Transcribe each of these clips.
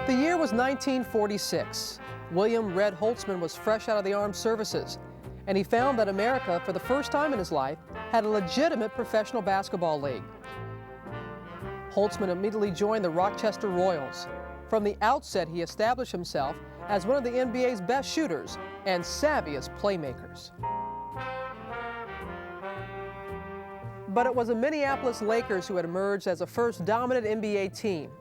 The year was 1946. William "Red" Holzman was fresh out of the armed services, and he found that America, for the first time in his life, had a legitimate professional basketball league. Holzman immediately joined the Rochester Royals. From the outset, he established himself as one of the NBA's best shooters and savviest playmakers. But it was the Minneapolis Lakers who had emerged as the first dominant NBA team.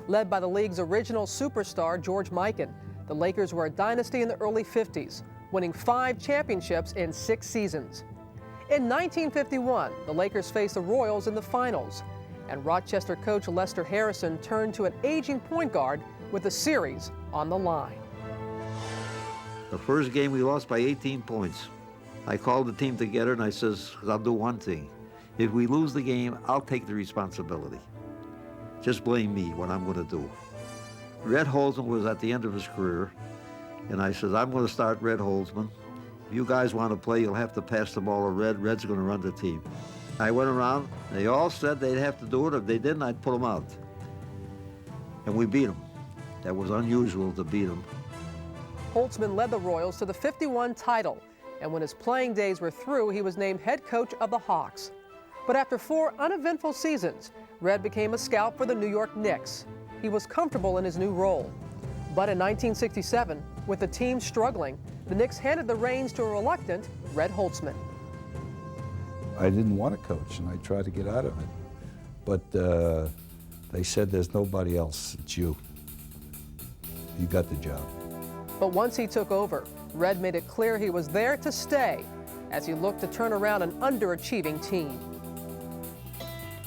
Led by the league's original superstar, George Mikan, the Lakers were a dynasty in the early 50s, winning 5 championships in 6 seasons. In 1951, the Lakers faced the Royals in the finals, and Rochester coach Lester Harrison turned to an aging point guard with the series on the line. The first game we lost by 18 points. I called the team together and I says, I'll do one thing. If we lose the game, I'll take the responsibility. Just blame me, what I'm going to do. Red Holzman was at the end of his career, and I said, I'm going to start Red Holzman. If you guys want to play, you'll have to pass the ball to Red. Red's going to run the team. I went around. They all said they'd have to do it. If they didn't, I'd put them out. And we beat them. That was unusual to beat them. Holzman led the Royals to the 51 title, and when his playing days were through, he was named head coach of the Hawks. But after 4 uneventful seasons, Red became a scout for the New York Knicks. He was comfortable in his new role. But in 1967, with the team struggling, the Knicks handed the reins to a reluctant Red Holzman. I didn't want to coach, and I tried to get out of it. But they said, there's nobody else, it's you. You got the job. But once he took over, Red made it clear he was there to stay as he looked to turn around an underachieving team.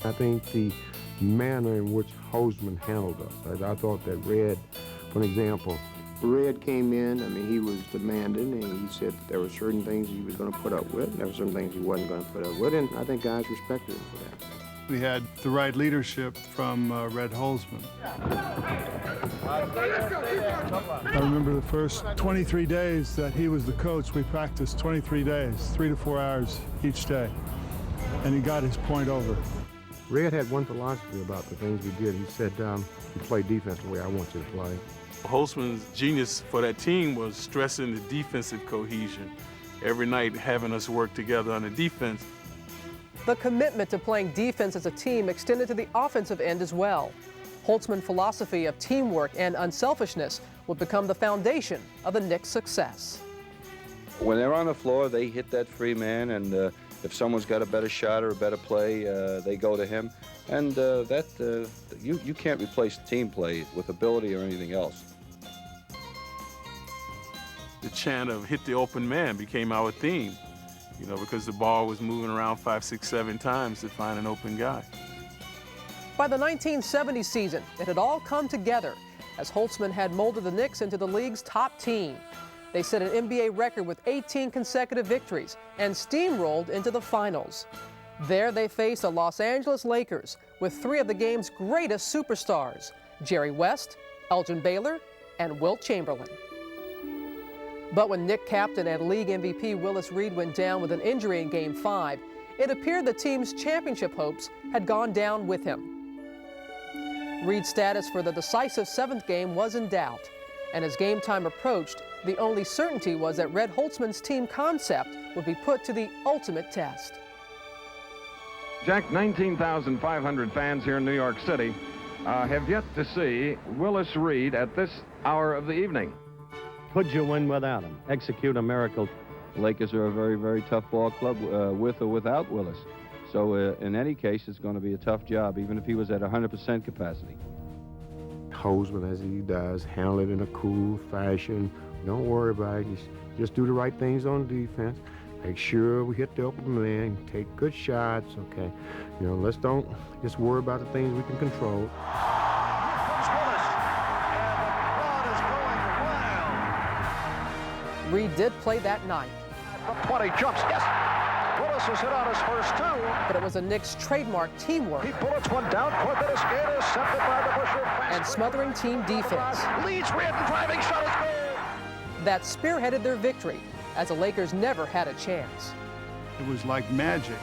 I think the manner in which Holzman handled us, I thought that Red, for example, Red came in, I mean, he was demanding, and he said there were certain things he was going to put up with, and there were certain things he wasn't going to put up with, and I think guys respected him for that. We had the right leadership from Red Holzman. I remember the first 23 days that he was the coach, we practiced 23 days, 3 to 4 hours each day, and he got his point over. Red had one philosophy about the things we did. He said, you play defense the way I want you to play. Holzman's genius for that team was stressing the defensive cohesion. Every night having us work together on the defense. The commitment to playing defense as a team extended to the offensive end as well. Holzman's philosophy of teamwork and unselfishness would become the foundation of the Knicks' success. When they're on the floor, they hit that free man, and if someone's got a better shot or a better play, they go to him. And you can't replace team play with ability or anything else. The chant of hit the open man became our theme, you know, because the ball was moving around 5, 6, 7 times to find an open guy. By the 1970 season, it had all come together as Holzman had molded the Knicks into the league's top team. They set an NBA record with 18 consecutive victories and steamrolled into the finals. There they faced the Los Angeles Lakers with 3 of the game's greatest superstars, Jerry West, Elgin Baylor, and Wilt Chamberlain. But when Knick captain and league MVP Willis Reed went down with an injury in Game 5, it appeared the team's championship hopes had gone down with him. Reed's status for the decisive 7th game was in doubt, and as game time approached, the only certainty was that Red Holzman's team concept would be put to the ultimate test. Jack, 19,500 fans here in New York City have yet to see Willis Reed at this hour of the evening. Could you win without him? Execute a miracle. The Lakers are a very, very tough ball club with or without Willis. So in any case, it's going to be a tough job, even if he was at 100% capacity. Holzman, as he does, handle it in a cool fashion. Don't worry about it. Just do the right things on defense. Make sure we hit the open man, take good shots, okay? You know, let's don't just worry about the things we can control. Reed did play that night. From 20 jumps, yes! Willis has hit on his first 2. But it was a Knicks' trademark teamwork. He bullets one down, court that is intercepted by the Busher. And smothering team defense. Leads Reed, driving shot is good. That spearheaded their victory, as the Lakers never had a chance. It was like magic.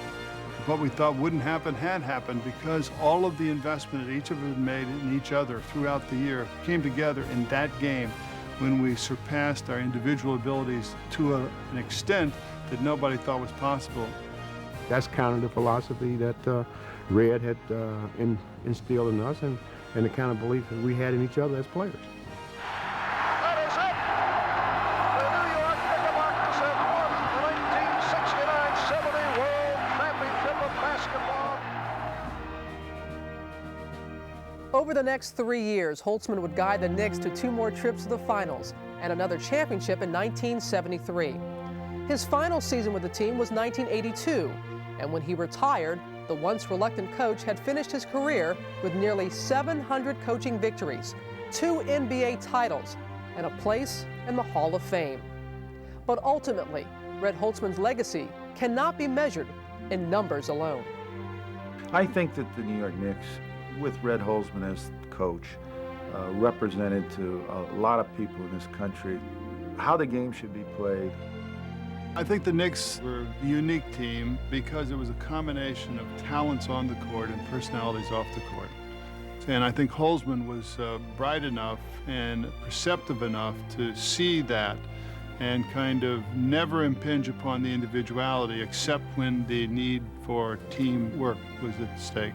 what we thought wouldn't happen had happened because all of the investment that each of us had made in each other throughout the year came together in that game when we surpassed our individual abilities to an extent that nobody thought was possible. That's kind of the philosophy that Red had instilled in us and the kind of belief that we had in each other as players. That is it. The New York Knickerbockers have won the 1969-70 World Championship of Basketball. Over the next 3 years, Holzman would guide the Knicks to 2 more trips to the finals and another championship in 1973. His final season with the team was 1982, and when he retired, the once reluctant coach had finished his career with nearly 700 coaching victories, 2 NBA titles, and a place in the Hall of Fame. But ultimately, Red Holzman's legacy cannot be measured in numbers alone. I think that the New York Knicks, with Red Holzman as coach, represented to a lot of people in this country how the game should be played. I think the Knicks were a unique team because it was a combination of talents on the court and personalities off the court. And I think Holzman was bright enough and perceptive enough to see that and kind of never impinge upon the individuality except when the need for teamwork was at stake.